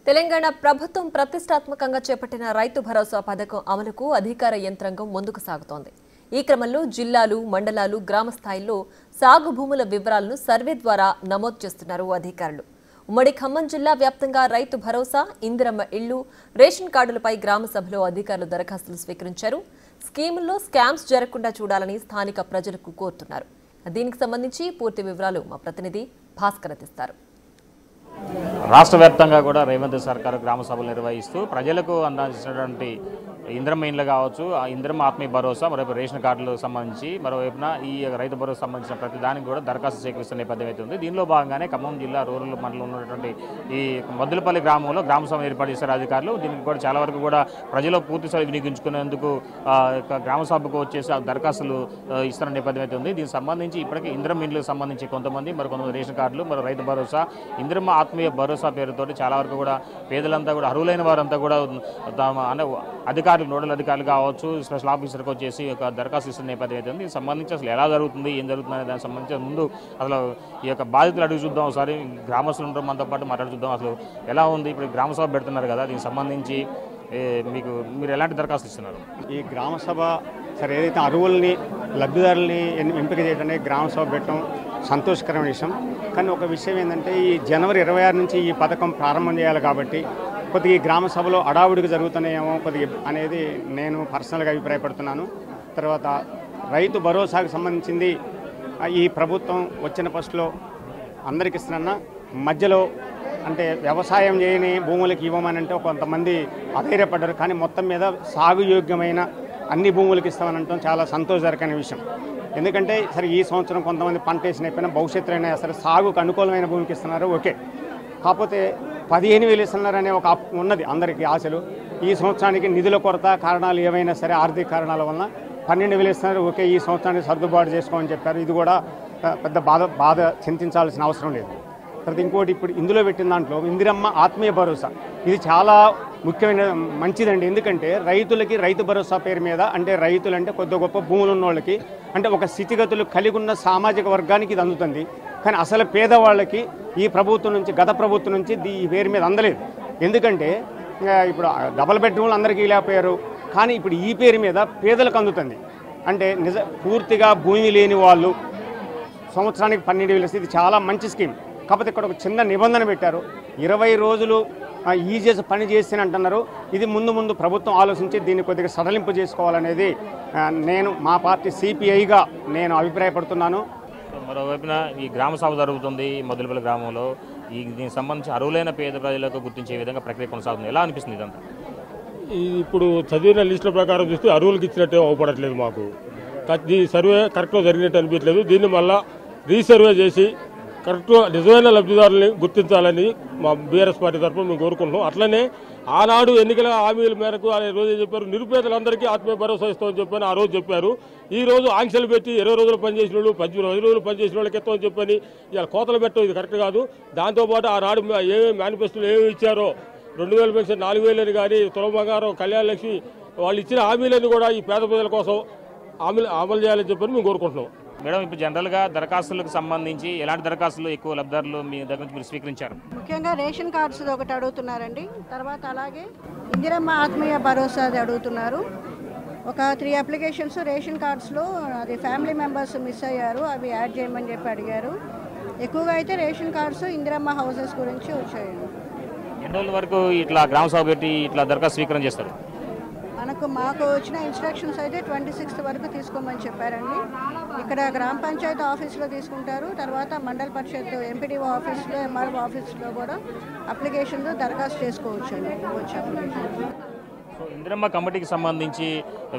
తెలంగాణ ప్రభుత్వం ప్రతిష్టాత్మకంగా చేపట్టిన రైతు భరోసా పథకం అమలుకు అధికార యంత్రాంగం ముందుకు సాగుతోంది. ఈ క్రమంలో జిల్లాలు, మండలాలు, గ్రామ స్థాయిల్లో సాగు భూముల వివరాలను సర్వే ద్వారా నమోదు చేస్తున్నారు అధికారులు. ఉమ్మడి ఖమ్మం జిల్లా వ్యాప్తంగా రైతు భరోసా, ఇందిరమ్మ ఇళ్లు, రేషన్ కార్డులపై గ్రామ సభలో అధికారులు దరఖాస్తులు స్వీకరించారు. స్కీముల్లో స్కామ్స్ జరగకుండా చూడాలని స్థానిక ప్రజలకు కోరుతున్నారు. దీనికి సంబంధించి పూర్తి వివరాలు మా ప్రతినిధి భాస్కర్ అందిస్తారు. రాష్ట్ర వ్యాప్తంగా కూడా రేవంత్ సర్కారు గ్రామ సభలు నిర్వహిస్తూ ప్రజలకు అందించినటువంటి ఇందిరమ్మ ఇండ్లు కావచ్చు, ఇందిరమ్మ ఆత్మీయ భరోసా, మరోవైపు రేషన్ కార్డులకు సంబంధించి, మరోవైపున ఈ రైతు భరోసా సంబంధించిన ప్రతి దానికి కూడా దరఖాస్తు సేకరిస్తున్న నేపథ్యం అయితే ఉంది. దీనిలో భాగంగానే ఖమ్మం జిల్లా రూరల్ మండలంలో ఉన్నటువంటి ఈ మద్దులపల్లి గ్రామంలో గ్రామ సభ ఏర్పాటు చేశారు అధికారులు. దీనికి కూడా చాలా వరకు కూడా ప్రజలు పూర్తి స్థాయి వినియోగించుకునేందుకు గ్రామ సభకు వచ్చేసి దరఖాస్తులు ఇస్తున్న నేపథ్యం అయితే ఉంది. దీనికి సంబంధించి ఇప్పటికీ ఇందిరమ్మ ఇండ్లకు సంబంధించి కొంతమంది, మరికొంతమంది రేషన్ కార్డులు, మరో రైతు భరోసా, ఇందిరమ్మ ఆత్మీయ భరోసా పేరుతోటి చాలా వరకు కూడా పేదలంతా కూడా అర్హులైన వారంతా కూడా అధికారులు, నోడల్ అధికారులు కావచ్చు, స్పెషల్ ఆఫీసర్కి వచ్చేసి ఒక దరఖాస్తు ఇస్తున్న నేపథ్యం అయితే ఉంది. దీనికి సంబంధించి అసలు ఎలా జరుగుతుంది, ఏం జరుగుతుంది అనే దానికి సంబంధించి ముందు అసలు ఈ యొక్క బాధితులు అడిగి చూద్దాం. ఒకసారి గ్రామస్తులు ఉంటాం, మనతో పాటు మాట్లాడి చూద్దాం అసలు ఎలా ఉంది. ఇప్పుడు గ్రామ సభ పెడుతున్నారు కదా, దీనికి సంబంధించి మీరు ఎలాంటి దరఖాస్తులు ఇస్తున్నారు? ఈ గ్రామ సభ సరే ఏదైతే అరువుల్ని, లబ్ధిదారుల్ని ఎంపిక చేయడానికి గ్రామ సభ పెట్టడం సంతోషకరమైన విషయం. కానీ ఒక విషయం ఏంటంటే, ఈ జనవరి 26 నుంచి ఈ పథకం ప్రారంభం చేయాలి కాబట్టి కొద్దిగా ఈ గ్రామ సభలో అడావుడికి జరుగుతున్నాయేమో కొద్దిగా అనేది నేను పర్సనల్గా అభిప్రాయపడుతున్నాను. తర్వాత రైతు భరోసాకు సంబంధించింది ఈ ప్రభుత్వం వచ్చిన ఫస్ట్లో అందరికి ఇస్తున్నా, మధ్యలో అంటే వ్యవసాయం చేయని భూములకు ఇవ్వమని అంటే కొంతమంది అధైర్యపడ్డారు. కానీ మొత్తం మీద సాగుయోగ్యమైన అన్ని భూములకు ఇస్తామని చాలా సంతోషకరమైన విషయం. ఎందుకంటే సరే ఈ సంవత్సరం కొంతమంది పంట వేసిన అయిపోయినా భవిష్యత్తులో అయినా సరే సాగుకు అనుకూలమైన భూమికి ఇస్తున్నారు, ఓకే. కాకపోతే 15,000 ఇస్తున్నారనే ఒక ఉన్నది అందరికీ ఆశలు. ఈ సంవత్సరానికి నిధుల కొరత కారణాలు ఏవైనా సరే ఆర్థిక కారణాల వలన 12,000 ఇస్తున్నారు, ఓకే. ఈ సంవత్సరానికి సర్దుబాటు చేసుకోమని చెప్పారు. ఇది కూడా పెద్ద బాధ చింతించాల్సిన అవసరం లేదు. తర్వాత ఇంకోటి, ఇప్పుడు ఇందులో పెట్టిన దాంట్లో ఇందిరమ్మ ఆత్మీయ భరోసా, ఇది చాలా ముఖ్యమైన మంచిదండి. ఎందుకంటే రైతులకి రైతు భరోసా పేరు మీద, అంటే రైతులు అంటే కొద్ది గొప్ప భూములు ఉన్న వాళ్ళకి, అంటే ఒక స్థితిగతులు కలిగి ఉన్న సామాజిక వర్గానికి ఇది అందుతుంది. కానీ అసలు పేదవాళ్ళకి ఈ ప్రభుత్వం నుంచి, గత ప్రభుత్వం నుంచి ఈ పేరు మీద అందలేదు. ఎందుకంటే ఇప్పుడు డబల్ బెడ్రూమ్లు అందరికీ లేకపోయారు, కానీ ఇప్పుడు ఈ పేరు మీద పేదలకు అందుతుంది. అంటే పూర్తిగా భూమి లేని వాళ్ళు సంవత్సరానికి 12,000 ఇది చాలా మంచి స్కీమ్. కాకపోతే ఇక్కడ ఒక చిన్న నిబంధన పెట్టారు, 20 రోజులు ఈజీఎస్ పని చేస్తేనే అంటున్నారు. ఇది ముందు ప్రభుత్వం ఆలోచించి దీన్ని కొద్దిగా సడలింపు చేసుకోవాలనేది నేను మా పార్టీ సిపిఐగా నేను అభిప్రాయపడుతున్నాను. మరోవైపున ఈ గ్రామ సభ జరుగుతుంది మద్దులపల్లి గ్రామంలో. దీనికి సంబంధించి అర్హులైన పేద ప్రజలకు గుర్తించే విధంగా ప్రక్రియ కొనసాగుతుంది. ఎలా అనిపిస్తుంది ఇదంతా? ఇప్పుడు చదివిన లిస్టుల ప్రకారం చూస్తే అర్హులకు ఇచ్చినట్టు అవపడట్లేదు. మాకు ఈ సర్వే కరెక్ట్గా జరిగినట్టు అనిపించలేదు. దీన్ని మళ్ళీ రీసర్వే చేసి కరెక్ట్గా నిజమైన లబ్ధిదారులని గుర్తించాలని మా బీఆర్ఎస్ పార్టీ తరఫున మేము కోరుకుంటున్నాం. అట్లనే ఆనాడు ఎన్నికల హామీల మేరకు ఆ రోజు చెప్పారు, నిరుపేదలందరికీ ఆత్మీయ భరోసా ఇస్తామని చెప్పని ఆ రోజు చెప్పారు. ఈ రోజు ఆంక్షలు పెట్టి 20 రోజులు పనిచేసిన వాళ్ళు, 15 రోజులు పనిచేసిన వాళ్ళకి ఇస్తామని చెప్పని ఇలా కోతలు పెట్టడం ఇది కరెక్ట్ కాదు. దాంతోపాటు ఆనాడు ఏమేమి మేనిఫెస్టోలు ఏమేమి ఇచ్చారో 2,000 పెన్షన్, 4,000 అని కానీ, తులం బంగారం, కళ్యాణ లక్ష్మి, వాళ్ళు ఇచ్చిన హామీలన్నీ కూడా ఈ పేద ప్రజల కోసం అమలు చేయాలని చెప్పని మేము కోరుకుంటున్నాం. మేడం, ఇప్పుడు జనరల్గా దరఖాస్తులకు సంబంధించి ఎలాంటి దరఖాస్తులు ఎక్కువ లబ్ధిదారులు మీ దగ్గర నుంచి మీరు స్వీకరించారు? ముఖ్యంగా రేషన్ కార్డ్స్ ఒకటి అడుగుతున్నారండి. తర్వాత అలాగే ఇందిరమ్మ ఆత్మీయ భరోసా అడుగుతున్నారు. ఒక 3 అప్లికేషన్స్ రేషన్ కార్డ్స్లో అది ఫ్యామిలీ మెంబర్స్ మిస్ అయ్యారు, అవి యాడ్ చేయమని చెప్పి అడిగారు. ఎక్కువగా అయితే రేషన్ కార్డ్స్, ఇందిరమ్మ హౌసెస్ గురించి వచ్చాయండి. ఎన్ని రోజుల వరకు ఇట్లా గ్రామ సభ పెట్టి ఇట్లా దరఖాస్తు స్వీకరణ చేస్తారు? మాకు వచ్చిన ఇన్స్ట్రక్షన్స్ అయితే 26th వరకు తీసుకోమని చెప్పారండి. ఇక్కడ గ్రామ పంచాయతీ ఆఫీస్లో తీసుకుంటారు. తర్వాత మండల పరిషత్ ఎంపీడీఓ ఆఫీస్లో, ఎంఆర్ఓ ఆఫీస్లో కూడా అప్లికేషన్లు దరఖాస్తు చేసుకోవచ్చు అండి. ఇందిరమ్మ కమిటీకి సంబంధించి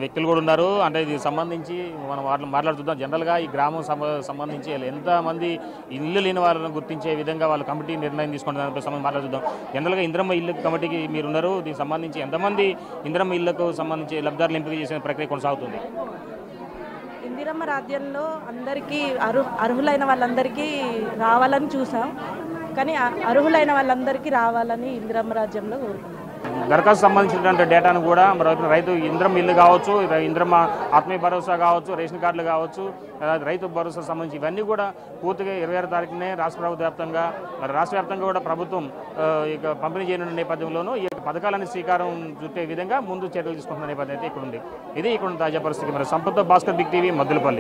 వ్యక్తులు కూడా ఉన్నారు. అంటే ఇది సంబంధించి మనం మాట్లాడుతుందాం. జనరల్గా ఈ గ్రామం సంబంధించి ఎంతమంది ఇల్లు లేని వాళ్ళని గుర్తించే విధంగా వాళ్ళు కమిటీ నిర్ణయం తీసుకుంటున్న సంబంధించి మాట్లాడుతుందాం. జనరల్గా ఇందిరమ్మ ఇల్లు కమిటీకి మీరున్నారు. దీనికి సంబంధించి ఎంతమంది ఇందిరమ్మ ఇళ్లకు సంబంధించి లబ్ధిదారులు ఎంపిక చేసే ప్రక్రియ కొనసాగుతుంది? ఇందిరమ్మ రాజ్యంలో అందరికీ అర్హులైన వాళ్ళందరికీ రావాలని చూసాం. కానీ అర్హులైన వాళ్ళందరికీ రావాలని ఇందిరమ్మ రాజ్యంలో కోరుకుంటున్నాం. దరఖాస్తు సంబంధించినటువంటి డేటాను కూడా మరోవైపు రైతు ఇంద్రం ఇల్లు కావచ్చు, ఇంద్రం ఆత్మీయ భరోసా కావచ్చు, రేషన్ కార్డులు కావచ్చు, రైతు భరోసా సంబంధించి ఇవన్నీ కూడా పూర్తిగా 26 తారీఖునే రాష్ట్ర ప్రభుత్వ వ్యాప్తంగా రాష్ట్ర వ్యాప్తంగా కూడా ప్రభుత్వం ఇక పంపిణీ చేయనున్న నేపథ్యంలోనూ ఈ పథకాలని శ్రీకారం చుట్టే విధంగా ముందు చర్యలు తీసుకుంటున్న నేపథ్యం అయితే ఇక్కడ ఉంది. ఇది ఇక్కడ తాజా పరిస్థితి. మరి సంపత్తో భాస్కర్, బిగ్ టీవీ, మద్దులపల్లి.